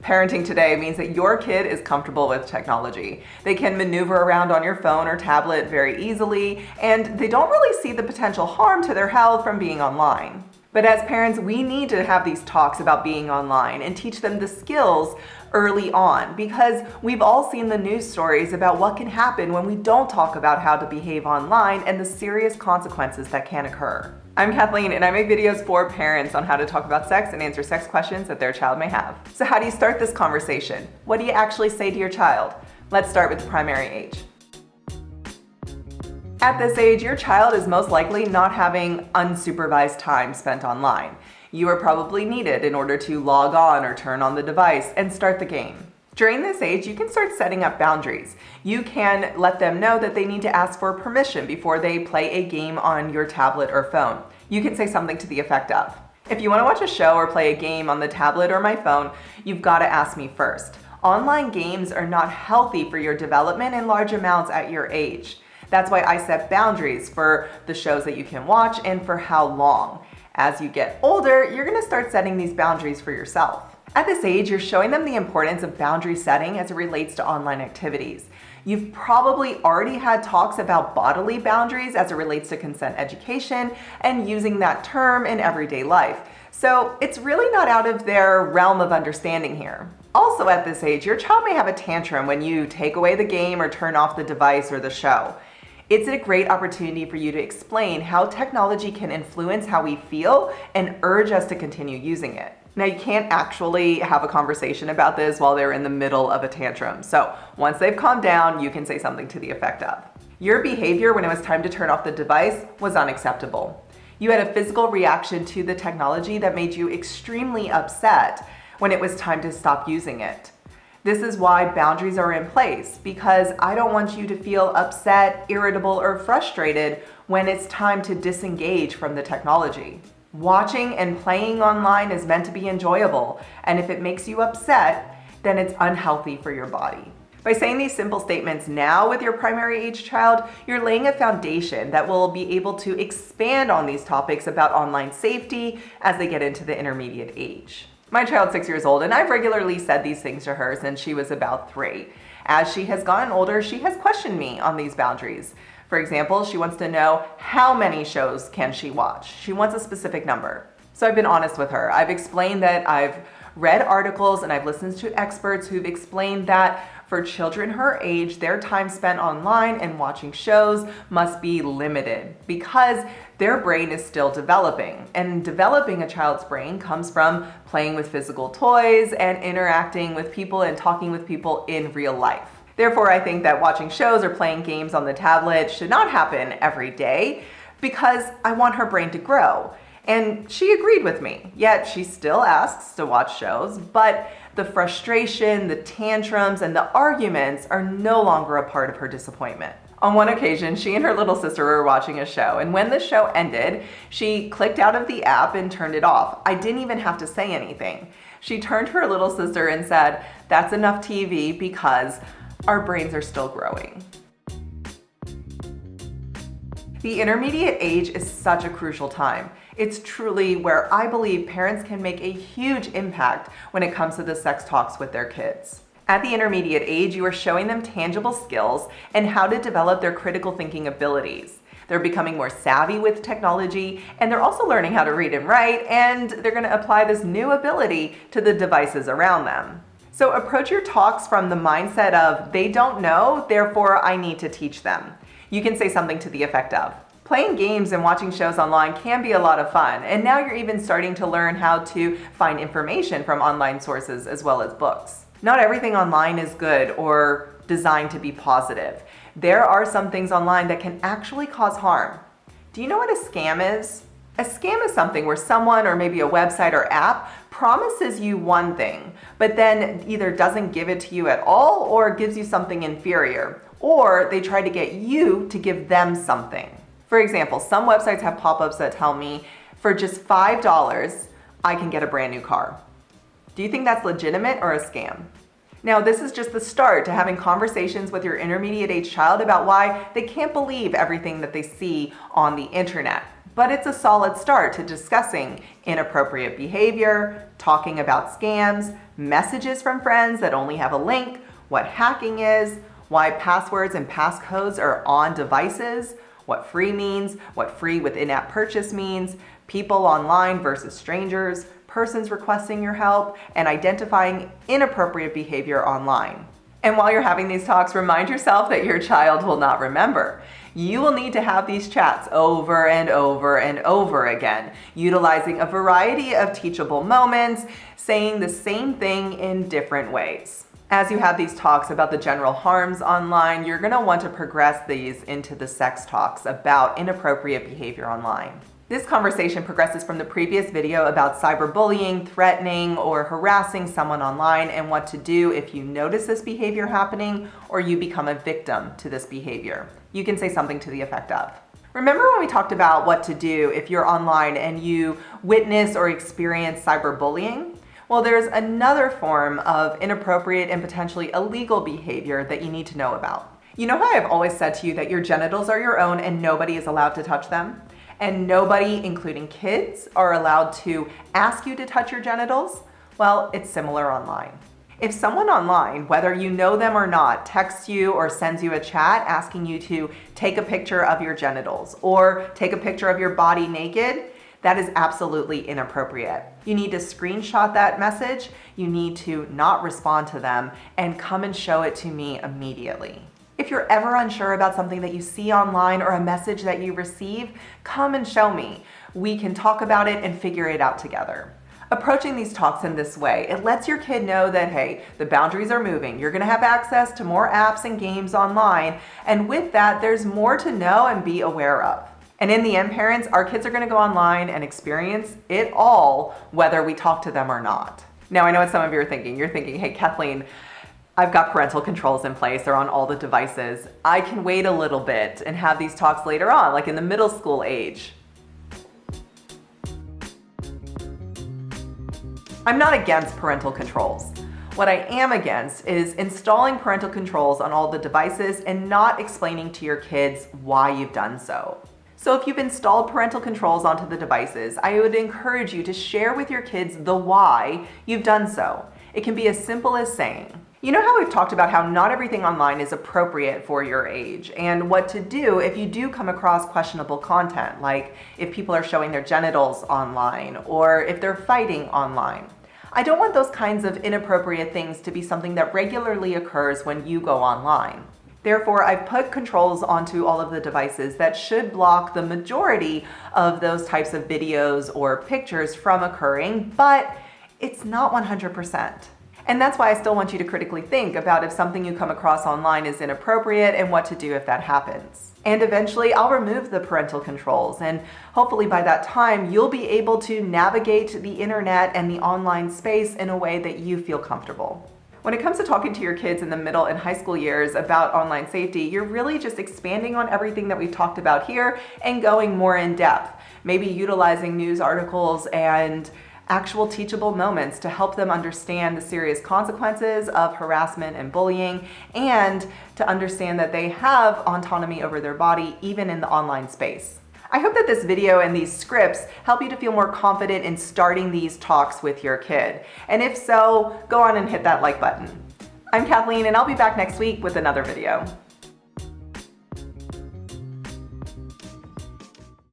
Parenting today means that your kid is comfortable with technology. They can maneuver around on your phone or tablet very easily, and they don't really see the potential harm to their health from being online. But as parents, we need to have these talks about being online and teach them the skills early on, because we've all seen the news stories about what can happen when we don't talk about how to behave online and the serious consequences that can occur. I'm Kathleen, and I make videos for parents on how to talk about sex and answer sex questions that their child may have. So how do you start this conversation? What do you actually say to your child? Let's start with the primary age. At this age, your child is most likely not having unsupervised time spent online. You are probably needed in order to log on or turn on the device and start the game. During this age, you can start setting up boundaries. You can let them know that they need to ask for permission before they play a game on your tablet or phone. You can say something to the effect of, "If you want to watch a show or play a game on the tablet or my phone, you've got to ask me first. Online games are not healthy for your development in large amounts at your age. That's why I set boundaries for the shows that you can watch and for how long. As you get older, you're going to start setting these boundaries for yourself." At this age, you're showing them the importance of boundary setting as it relates to online activities. You've probably already had talks about bodily boundaries as it relates to consent education and using that term in everyday life. So it's really not out of their realm of understanding here. Also at this age, your child may have a tantrum when you take away the game or turn off the device or the show. It's a great opportunity for you to explain how technology can influence how we feel and urge us to continue using it. Now, you can't actually have a conversation about this while they're in the middle of a tantrum. So once they've calmed down, you can say something to the effect of, "Your behavior when it was time to turn off the device was unacceptable. You had a physical reaction to the technology that made you extremely upset when it was time to stop using it. This is why boundaries are in place, because I don't want you to feel upset, irritable, or frustrated when it's time to disengage from the technology. Watching and playing online is meant to be enjoyable, and if it makes you upset, then it's unhealthy for your body." By saying these simple statements now with your primary age child, you're laying a foundation that will be able to expand on these topics about online safety as they get into the intermediate age. My child's 6 years old, and I've regularly said these things to her since she was about 3. As she has gotten older, she has questioned me on these boundaries. For example, she wants to know how many shows can she watch. She wants a specific number. So I've been honest with her. I've explained that I've read articles and I've listened to experts who've explained that for children her age, their time spent online and watching shows must be limited because their brain is still developing. And developing a child's brain comes from playing with physical toys and interacting with people and talking with people in real life. Therefore, I think that watching shows or playing games on the tablet should not happen every day because I want her brain to grow. And she agreed with me, yet she still asks to watch shows, but the frustration, the tantrums, and the arguments are no longer a part of her disappointment. On one occasion, she and her little sister were watching a show, and when the show ended, she clicked out of the app and turned it off. I didn't even have to say anything. She turned to her little sister and said, "That's enough TV because our brains are still growing." The intermediate age is such a crucial time. It's truly where I believe parents can make a huge impact when it comes to the sex talks with their kids. At the intermediate age, you are showing them tangible skills and how to develop their critical thinking abilities. They're becoming more savvy with technology, and they're also learning how to read and write, and they're going to apply this new ability to the devices around them. So approach your talks from the mindset of, they don't know, therefore I need to teach them. You can say something to the effect of, "Playing games and watching shows online can be a lot of fun, and now you're even starting to learn how to find information from online sources as well as books. Not everything online is good or designed to be positive. There are some things online that can actually cause harm. Do you know what a scam is? A scam is something where someone or maybe a website or app promises you one thing, but then either doesn't give it to you at all or gives you something inferior, or they try to get you to give them something. For example, some websites have pop-ups that tell me for just $5, I can get a brand new car. Do you think that's legitimate or a scam? Now, this is just the start to having conversations with your intermediate age child about why they can't believe everything that they see on the internet. But it's a solid start to discussing inappropriate behavior, talking about scams, messages from friends that only have a link, what hacking is, why passwords and passcodes are on devices, what free means, what free with in-app purchase means, people online versus strangers, persons requesting your help, and identifying inappropriate behavior online. And while you're having these talks, remind yourself that your child will not remember. You will need to have these chats over and over and over again, utilizing a variety of teachable moments, saying the same thing in different ways. As you have these talks about the general harms online, you're going to want to progress these into the sex talks about inappropriate behavior online. This conversation progresses from the previous video about cyberbullying, threatening, or harassing someone online and what to do if you notice this behavior happening or you become a victim to this behavior. You can say something to the effect of, remember when we talked about what to do if you're online and you witness or experience cyberbullying? Well, there's another form of inappropriate and potentially illegal behavior that you need to know about. You know how I've always said to you that your genitals are your own and nobody is allowed to touch them? And nobody, including kids, are allowed to ask you to touch your genitals? Well, it's similar online. If someone online, whether you know them or not, texts you or sends you a chat asking you to take a picture of your genitals or take a picture of your body naked, that is absolutely inappropriate. You need to screenshot that message, you need to not respond to them, and come and show it to me immediately. If you're ever unsure about something that you see online or a message that you receive, come and show me. We can talk about it and figure it out together. Approaching these talks in this way, it lets your kid know that, hey, the boundaries are moving. You're gonna have access to more apps and games online, and with that, there's more to know and be aware of. And in the end, parents, our kids are gonna go online and experience it all, whether we talk to them or not. Now, I know what some of you are thinking. You're thinking, hey, Kathleen, I've got parental controls in place. They're on all the devices. I can wait a little bit and have these talks later on, like in the middle school age. I'm not against parental controls. What I am against is installing parental controls on all the devices and not explaining to your kids why you've done so. So if you've installed parental controls onto the devices, I would encourage you to share with your kids the why you've done so. It can be as simple as saying, you know how we've talked about how not everything online is appropriate for your age and what to do if you do come across questionable content, like if people are showing their genitals online or if they're fighting online. I don't want those kinds of inappropriate things to be something that regularly occurs when you go online. Therefore, I've put controls onto all of the devices that should block the majority of those types of videos or pictures from occurring, but it's not 100%. And that's why I still want you to critically think about if something you come across online is inappropriate and what to do if that happens. And eventually I'll remove the parental controls, and hopefully by that time you'll be able to navigate the internet and the online space in a way that you feel comfortable. When it comes to talking to your kids in the middle and high school years about online safety, you're really just expanding on everything that we've talked about here and going more in depth, maybe utilizing news articles and actual teachable moments to help them understand the serious consequences of harassment and bullying, and to understand that they have autonomy over their body even in the online space. I hope that this video and these scripts help you to feel more confident in starting these talks with your kid. And if so, go on and hit that like button. I'm Kathleen, and I'll be back next week with another video.